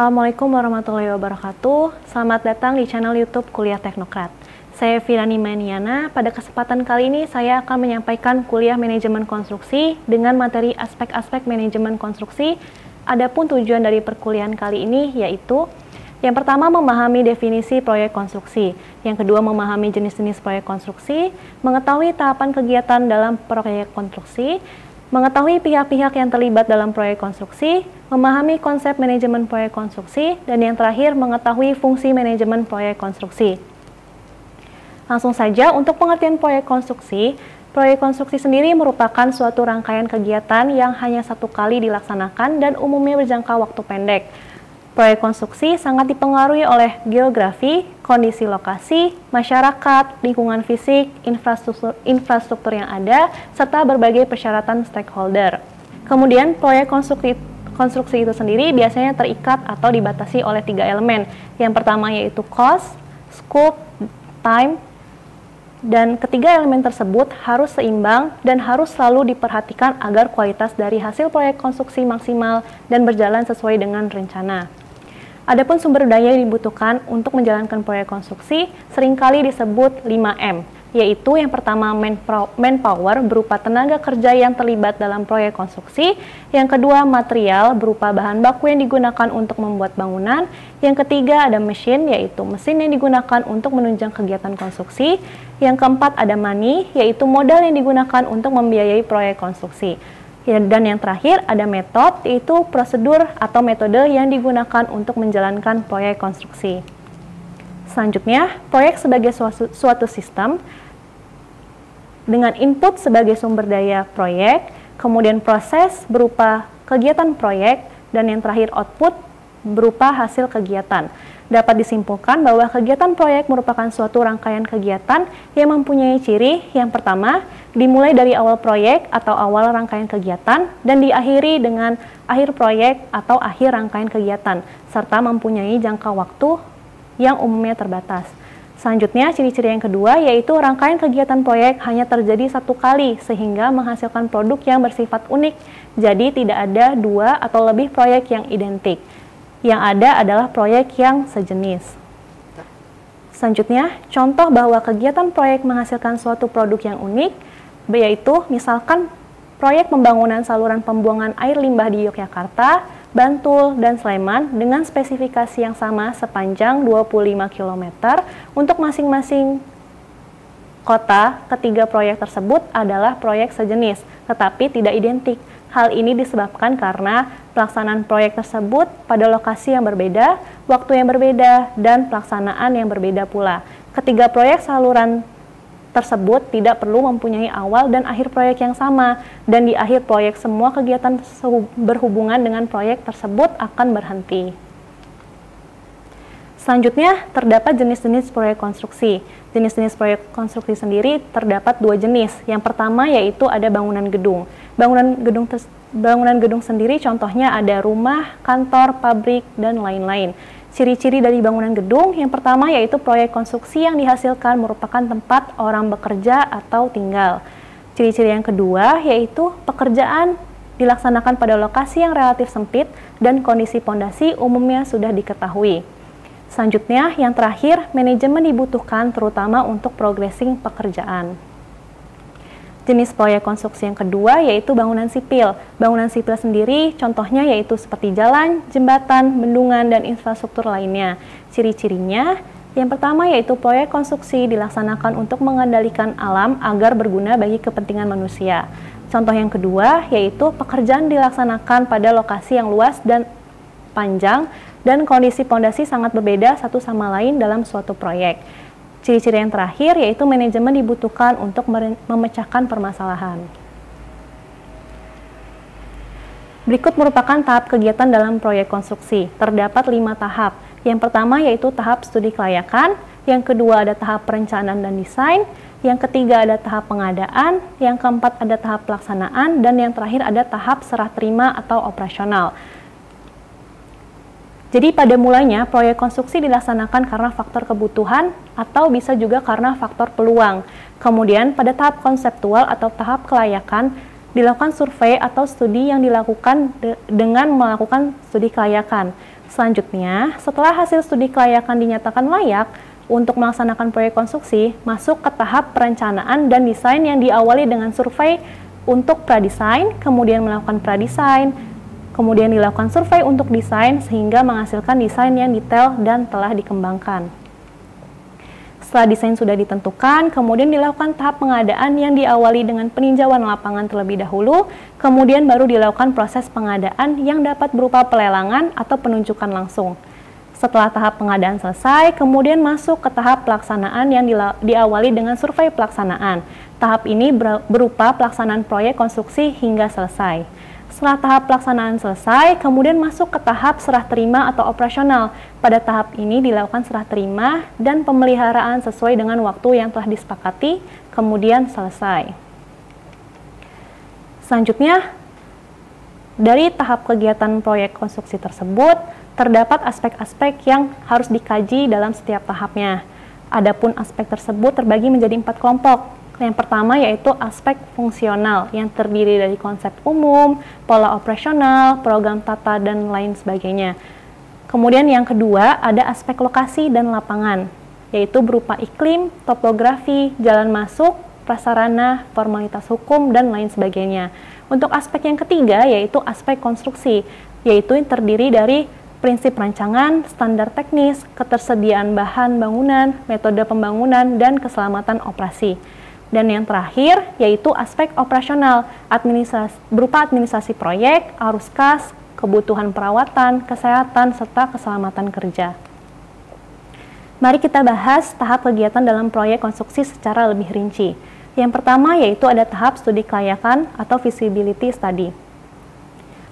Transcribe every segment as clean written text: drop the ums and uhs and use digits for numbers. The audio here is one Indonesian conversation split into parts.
Assalamualaikum warahmatullahi wabarakatuh. Selamat datang di channel YouTube Kuliah Teknokrat. Saya Virani Maniana. Pada kesempatan kali ini saya akan menyampaikan kuliah manajemen konstruksi dengan materi aspek-aspek manajemen konstruksi. Adapun tujuan dari perkuliahan kali ini yaitu yang pertama, memahami definisi proyek konstruksi. Yang kedua, memahami jenis-jenis proyek konstruksi, mengetahui tahapan kegiatan dalam proyek konstruksi, mengetahui pihak-pihak yang terlibat dalam proyek konstruksi, memahami konsep manajemen proyek konstruksi, dan yang terakhir, mengetahui fungsi manajemen proyek konstruksi. Langsung saja, untuk pengertian proyek konstruksi sendiri merupakan suatu rangkaian kegiatan yang hanya satu kali dilaksanakan dan umumnya berjangka waktu pendek. Proyek konstruksi sangat dipengaruhi oleh geografi, kondisi lokasi, masyarakat, lingkungan fisik, infrastruktur yang ada, serta berbagai persyaratan stakeholder. Kemudian, proyek konstruksi itu sendiri biasanya terikat atau dibatasi oleh 3 elemen. Yang pertama yaitu cost, scope, time, dan ketiga elemen tersebut harus seimbang dan harus selalu diperhatikan agar kualitas dari hasil proyek konstruksi maksimal dan berjalan sesuai dengan rencana. Adapun sumber daya yang dibutuhkan untuk menjalankan proyek konstruksi seringkali disebut 5M, yaitu yang pertama manpower berupa tenaga kerja yang terlibat dalam proyek konstruksi, yang kedua material berupa bahan baku yang digunakan untuk membuat bangunan, yang ketiga ada mesin, yaitu mesin yang digunakan untuk menunjang kegiatan konstruksi, yang keempat ada money, yaitu modal yang digunakan untuk membiayai proyek konstruksi. Dan yang terakhir ada metode, yaitu prosedur atau metode yang digunakan untuk menjalankan proyek konstruksi. Selanjutnya, proyek sebagai suatu sistem dengan input sebagai sumber daya proyek, kemudian proses berupa kegiatan proyek, dan yang terakhir output berupa hasil kegiatan. Dapat disimpulkan bahwa kegiatan proyek merupakan suatu rangkaian kegiatan yang mempunyai ciri yang pertama, dimulai dari awal proyek atau awal rangkaian kegiatan dan diakhiri dengan akhir proyek atau akhir rangkaian kegiatan, serta mempunyai jangka waktu yang umumnya terbatas. Selanjutnya, ciri-ciri yang kedua yaitu rangkaian kegiatan proyek hanya terjadi satu kali sehingga menghasilkan produk yang bersifat unik, jadi tidak ada 2 atau lebih proyek yang identik. Yang ada adalah proyek yang sejenis. Selanjutnya, contoh bahwa kegiatan proyek menghasilkan suatu produk yang unik, yaitu misalkan proyek pembangunan saluran pembuangan air limbah di Yogyakarta, Bantul, dan Sleman dengan spesifikasi yang sama sepanjang 25 km untuk masing-masing kota. Ketiga proyek tersebut adalah proyek sejenis, tetapi tidak identik. Hal ini disebabkan karena pelaksanaan proyek tersebut pada lokasi yang berbeda, waktu yang berbeda, dan pelaksanaan yang berbeda pula. Ketiga proyek saluran tersebut tidak perlu mempunyai awal dan akhir proyek yang sama, dan di akhir proyek semua kegiatan berhubungan dengan proyek tersebut akan berhenti. Selanjutnya, terdapat jenis-jenis proyek konstruksi. Jenis-jenis proyek konstruksi sendiri terdapat 2 jenis. Yang pertama yaitu ada bangunan gedung. Bangunan gedung sendiri contohnya ada rumah, kantor, pabrik, dan lain-lain. Ciri-ciri dari bangunan gedung yang pertama yaitu proyek konstruksi yang dihasilkan merupakan tempat orang bekerja atau tinggal. Ciri-ciri yang kedua yaitu pekerjaan dilaksanakan pada lokasi yang relatif sempit dan kondisi pondasi umumnya sudah diketahui. Selanjutnya, yang terakhir, manajemen dibutuhkan terutama untuk progressing pekerjaan. Jenis proyek konstruksi yang kedua yaitu bangunan sipil. Bangunan sipil sendiri contohnya yaitu seperti jalan, jembatan, bendungan, dan infrastruktur lainnya. Ciri-cirinya, yang pertama yaitu proyek konstruksi dilaksanakan untuk mengendalikan alam agar berguna bagi kepentingan manusia. Contoh yang kedua yaitu pekerjaan dilaksanakan pada lokasi yang luas dan panjang dan kondisi pondasi sangat berbeda satu sama lain dalam suatu proyek. Ciri-ciri yang terakhir yaitu manajemen dibutuhkan untuk memecahkan permasalahan. Berikut merupakan tahap kegiatan dalam proyek konstruksi. Terdapat 5 tahap. Yang pertama yaitu tahap studi kelayakan, yang kedua ada tahap perencanaan dan desain, yang ketiga ada tahap pengadaan, yang keempat ada tahap pelaksanaan, dan yang terakhir ada tahap serah terima atau operasional. Jadi pada mulanya proyek konstruksi dilaksanakan karena faktor kebutuhan atau bisa juga karena faktor peluang. Kemudian pada tahap konseptual atau tahap kelayakan dilakukan survei atau studi yang dilakukan dengan melakukan studi kelayakan. Selanjutnya, setelah hasil studi kelayakan dinyatakan layak untuk melaksanakan proyek konstruksi, masuk ke tahap perencanaan dan desain yang diawali dengan survei untuk pradesain, kemudian melakukan pradesain, kemudian dilakukan survei untuk desain sehingga menghasilkan desain yang detail dan telah dikembangkan. Setelah desain sudah ditentukan, kemudian dilakukan tahap pengadaan yang diawali dengan peninjauan lapangan terlebih dahulu, kemudian baru dilakukan proses pengadaan yang dapat berupa pelelangan atau penunjukan langsung. Setelah tahap pengadaan selesai, kemudian masuk ke tahap pelaksanaan yang diawali dengan survei pelaksanaan. Tahap ini berupa pelaksanaan proyek konstruksi hingga selesai. Setelah tahap pelaksanaan selesai, kemudian masuk ke tahap serah terima atau operasional. Pada tahap ini dilakukan serah terima dan pemeliharaan sesuai dengan waktu yang telah disepakati, kemudian selesai. Selanjutnya, dari tahap kegiatan proyek konstruksi tersebut, terdapat aspek-aspek yang harus dikaji dalam setiap tahapnya. Adapun aspek tersebut terbagi menjadi 4 kelompok. Yang pertama yaitu aspek fungsional yang terdiri dari konsep umum, pola operasional, program tata, dan lain sebagainya. Kemudian yang kedua ada aspek lokasi dan lapangan, yaitu berupa iklim, topografi, jalan masuk, prasarana, formalitas hukum, dan lain sebagainya. Untuk aspek yang ketiga yaitu aspek konstruksi, yaitu yang terdiri dari prinsip rancangan, standar teknis, ketersediaan bahan bangunan, metode pembangunan, dan keselamatan operasi. Dan yang terakhir yaitu aspek operasional, berupa administrasi proyek, arus kas, kebutuhan perawatan, kesehatan, serta keselamatan kerja. Mari kita bahas tahap kegiatan dalam proyek konstruksi secara lebih rinci. Yang pertama yaitu ada tahap studi kelayakan atau feasibility study.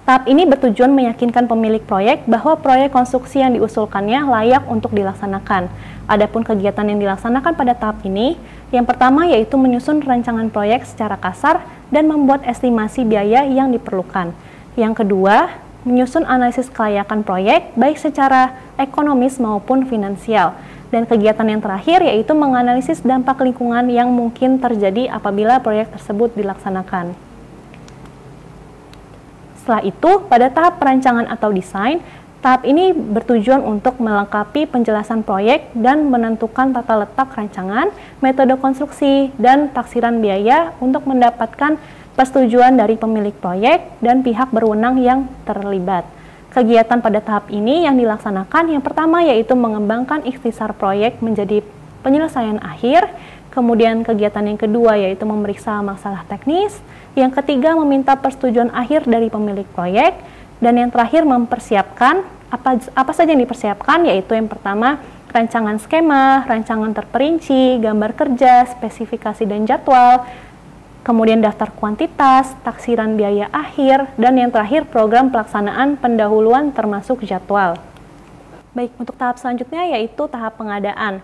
Tahap ini bertujuan meyakinkan pemilik proyek bahwa proyek konstruksi yang diusulkannya layak untuk dilaksanakan. Adapun kegiatan yang dilaksanakan pada tahap ini, yang pertama yaitu menyusun rancangan proyek secara kasar dan membuat estimasi biaya yang diperlukan. Yang kedua, menyusun analisis kelayakan proyek baik secara ekonomis maupun finansial. Dan kegiatan yang terakhir yaitu menganalisis dampak lingkungan yang mungkin terjadi apabila proyek tersebut dilaksanakan. Setelah itu, pada tahap perancangan atau desain, tahap ini bertujuan untuk melengkapi penjelasan proyek dan menentukan tata letak rancangan, metode konstruksi, dan taksiran biaya untuk mendapatkan persetujuan dari pemilik proyek dan pihak berwenang yang terlibat. Kegiatan pada tahap ini yang dilaksanakan yang pertama yaitu mengembangkan ikhtisar proyek menjadi penyelesaian akhir, kemudian kegiatan yang kedua yaitu memeriksa masalah teknis, yang ketiga meminta persetujuan akhir dari pemilik proyek, dan yang terakhir mempersiapkan apa saja yang dipersiapkan yaitu yang pertama rancangan skema, rancangan terperinci, gambar kerja, spesifikasi dan jadwal, kemudian daftar kuantitas, taksiran biaya akhir, dan yang terakhir program pelaksanaan pendahuluan termasuk jadwal. Baik, untuk tahap selanjutnya yaitu tahap pengadaan.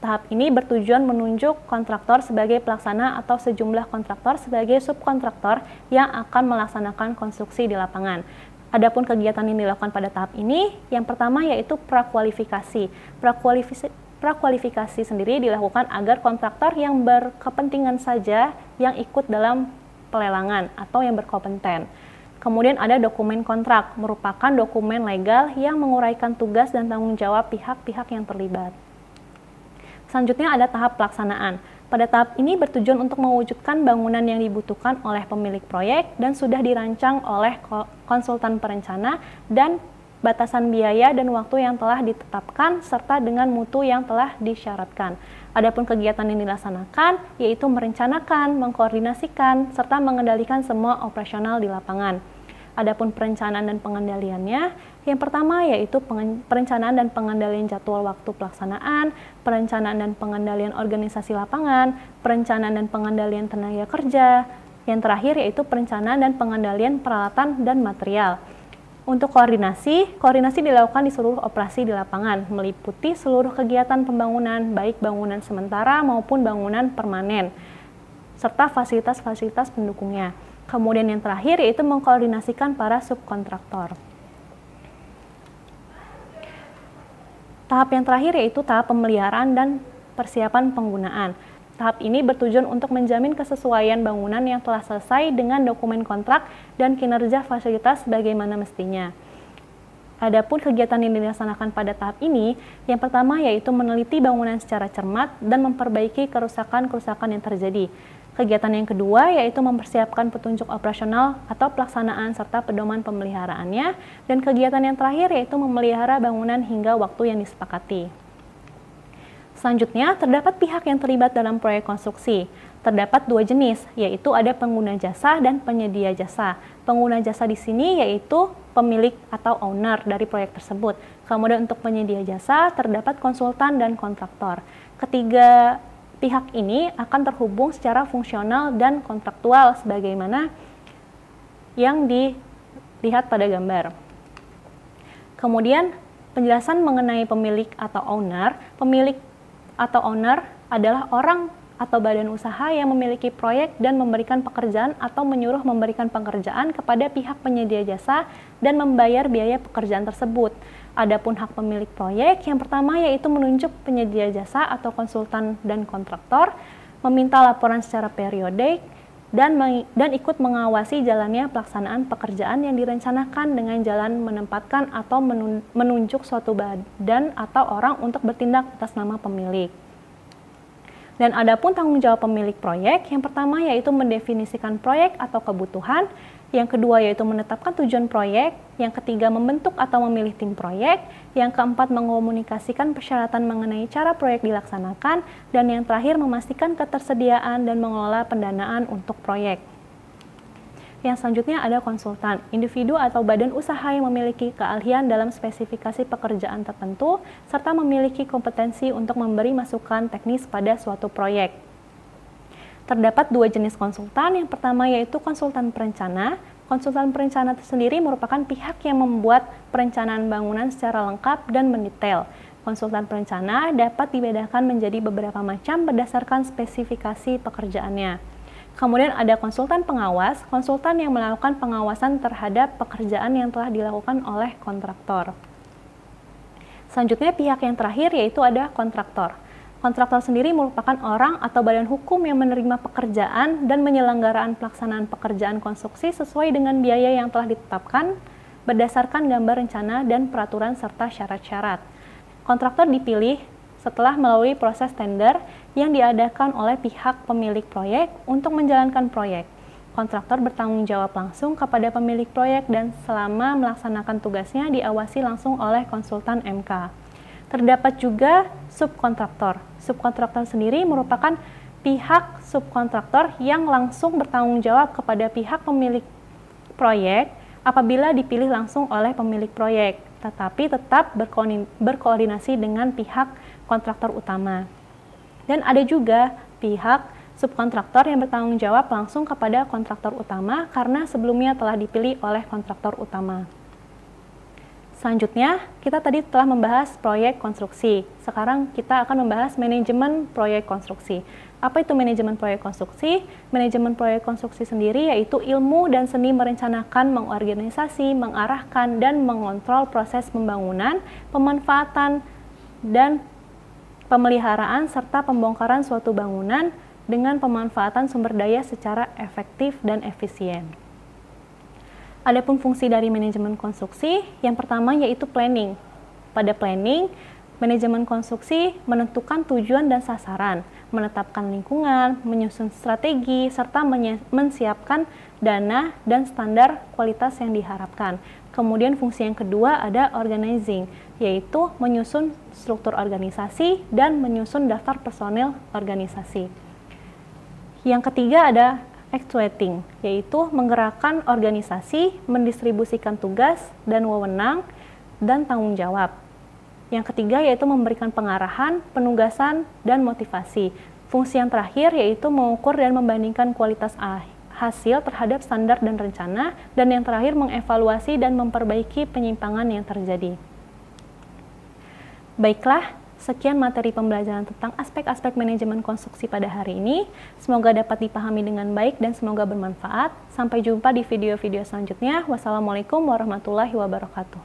Tahap ini bertujuan menunjuk kontraktor sebagai pelaksana atau sejumlah kontraktor sebagai subkontraktor yang akan melaksanakan konstruksi di lapangan. Adapun kegiatan yang dilakukan pada tahap ini, yang pertama yaitu prakualifikasi. Prakualifikasi sendiri dilakukan agar kontraktor yang berkepentingan saja yang ikut dalam pelelangan atau yang berkompeten. Kemudian ada dokumen kontrak, merupakan dokumen legal yang menguraikan tugas dan tanggung jawab pihak-pihak yang terlibat. Selanjutnya ada tahap pelaksanaan. Pada tahap ini bertujuan untuk mewujudkan bangunan yang dibutuhkan oleh pemilik proyek dan sudah dirancang oleh konsultan perencana dan batasan biaya dan waktu yang telah ditetapkan serta dengan mutu yang telah disyaratkan. Adapun kegiatan yang dilaksanakan yaitu merencanakan, mengkoordinasikan, serta mengendalikan semua operasional di lapangan. Adapun perencanaan dan pengendaliannya, yang pertama yaitu perencanaan dan pengendalian jadwal waktu pelaksanaan, perencanaan dan pengendalian organisasi lapangan, perencanaan dan pengendalian tenaga kerja, yang terakhir yaitu perencanaan dan pengendalian peralatan dan material. Untuk koordinasi dilakukan di seluruh operasi di lapangan, meliputi seluruh kegiatan pembangunan, baik bangunan sementara maupun bangunan permanen, serta fasilitas-fasilitas pendukungnya. Kemudian yang terakhir yaitu mengkoordinasikan para subkontraktor. Tahap yang terakhir yaitu tahap pemeliharaan dan persiapan penggunaan. Tahap ini bertujuan untuk menjamin kesesuaian bangunan yang telah selesai dengan dokumen kontrak dan kinerja fasilitas sebagaimana mestinya. Adapun kegiatan yang dilaksanakan pada tahap ini, yang pertama yaitu meneliti bangunan secara cermat dan memperbaiki kerusakan-kerusakan yang terjadi. Kegiatan yang kedua yaitu mempersiapkan petunjuk operasional atau pelaksanaan serta pedoman pemeliharaannya, dan kegiatan yang terakhir yaitu memelihara bangunan hingga waktu yang disepakati. Selanjutnya, terdapat pihak yang terlibat dalam proyek konstruksi. Terdapat dua jenis, yaitu ada pengguna jasa dan penyedia jasa. Pengguna jasa di sini yaitu pemilik atau owner dari proyek tersebut. Kemudian untuk penyedia jasa, terdapat konsultan dan kontraktor. Ketiga pihak ini akan terhubung secara fungsional dan kontraktual sebagaimana yang dilihat pada gambar. Kemudian, penjelasan mengenai pemilik atau owner. Pemilik atau owner adalah orang atau badan usaha yang memiliki proyek dan memberikan pekerjaan atau menyuruh memberikan pekerjaan kepada pihak penyedia jasa dan membayar biaya pekerjaan tersebut. Adapun hak pemilik proyek, yang pertama yaitu menunjuk penyedia jasa atau konsultan dan kontraktor, meminta laporan secara periodik, dan ikut mengawasi jalannya pelaksanaan pekerjaan yang direncanakan dengan jalan menempatkan atau menunjuk suatu badan atau orang untuk bertindak atas nama pemilik. Dan adapun tanggung jawab pemilik proyek, yang pertama yaitu mendefinisikan proyek atau kebutuhan, yang kedua yaitu menetapkan tujuan proyek, yang ketiga membentuk atau memilih tim proyek, yang keempat mengkomunikasikan persyaratan mengenai cara proyek dilaksanakan, dan yang terakhir memastikan ketersediaan dan mengelola pendanaan untuk proyek. Yang selanjutnya ada konsultan, individu atau badan usaha yang memiliki keahlian dalam spesifikasi pekerjaan tertentu, serta memiliki kompetensi untuk memberi masukan teknis pada suatu proyek. Terdapat dua jenis konsultan, yang pertama yaitu konsultan perencana. Konsultan perencana tersendiri merupakan pihak yang membuat perencanaan bangunan secara lengkap dan mendetail. Konsultan perencana dapat dibedakan menjadi beberapa macam berdasarkan spesifikasi pekerjaannya. Kemudian ada konsultan pengawas, konsultan yang melakukan pengawasan terhadap pekerjaan yang telah dilakukan oleh kontraktor. Selanjutnya pihak yang terakhir yaitu ada kontraktor. Kontraktor sendiri merupakan orang atau badan hukum yang menerima pekerjaan dan penyelenggaraan pelaksanaan pekerjaan konstruksi sesuai dengan biaya yang telah ditetapkan berdasarkan gambar rencana dan peraturan serta syarat-syarat. Kontraktor dipilih setelah melalui proses tender yang diadakan oleh pihak pemilik proyek untuk menjalankan proyek. Kontraktor bertanggung jawab langsung kepada pemilik proyek dan selama melaksanakan tugasnya diawasi langsung oleh konsultan MK. Terdapat juga subkontraktor. Subkontraktor sendiri merupakan pihak subkontraktor yang langsung bertanggung jawab kepada pihak pemilik proyek apabila dipilih langsung oleh pemilik proyek, tetapi tetap berkoordinasi dengan pihak kontraktor utama. Dan ada juga pihak subkontraktor yang bertanggung jawab langsung kepada kontraktor utama karena sebelumnya telah dipilih oleh kontraktor utama. Selanjutnya, kita tadi telah membahas proyek konstruksi. Sekarang kita akan membahas manajemen proyek konstruksi. Apa itu manajemen proyek konstruksi? Manajemen proyek konstruksi sendiri yaitu ilmu dan seni merencanakan, mengorganisasi, mengarahkan, dan mengontrol proses pembangunan, pemanfaatan, dan pemeliharaan serta pembongkaran suatu bangunan dengan pemanfaatan sumber daya secara efektif dan efisien. Adapun fungsi dari manajemen konstruksi, yang pertama yaitu planning. Pada planning, manajemen konstruksi menentukan tujuan dan sasaran, menetapkan lingkungan, menyusun strategi, serta menyiapkan dana dan standar kualitas yang diharapkan. Kemudian fungsi yang kedua ada organizing, yaitu menyusun struktur organisasi dan menyusun daftar personil organisasi. Yang ketiga ada actuating, yaitu menggerakkan organisasi, mendistribusikan tugas dan wewenang, dan tanggung jawab. Yang ketiga yaitu memberikan pengarahan, penugasan, dan motivasi. Fungsi yang terakhir yaitu mengukur dan membandingkan kualitas hasil terhadap standar dan rencana, dan yang terakhir mengevaluasi dan memperbaiki penyimpangan yang terjadi. Baiklah, sekian materi pembelajaran tentang aspek-aspek manajemen konstruksi pada hari ini. Semoga dapat dipahami dengan baik dan semoga bermanfaat. Sampai jumpa di video-video selanjutnya. Wassalamualaikum warahmatullahi wabarakatuh.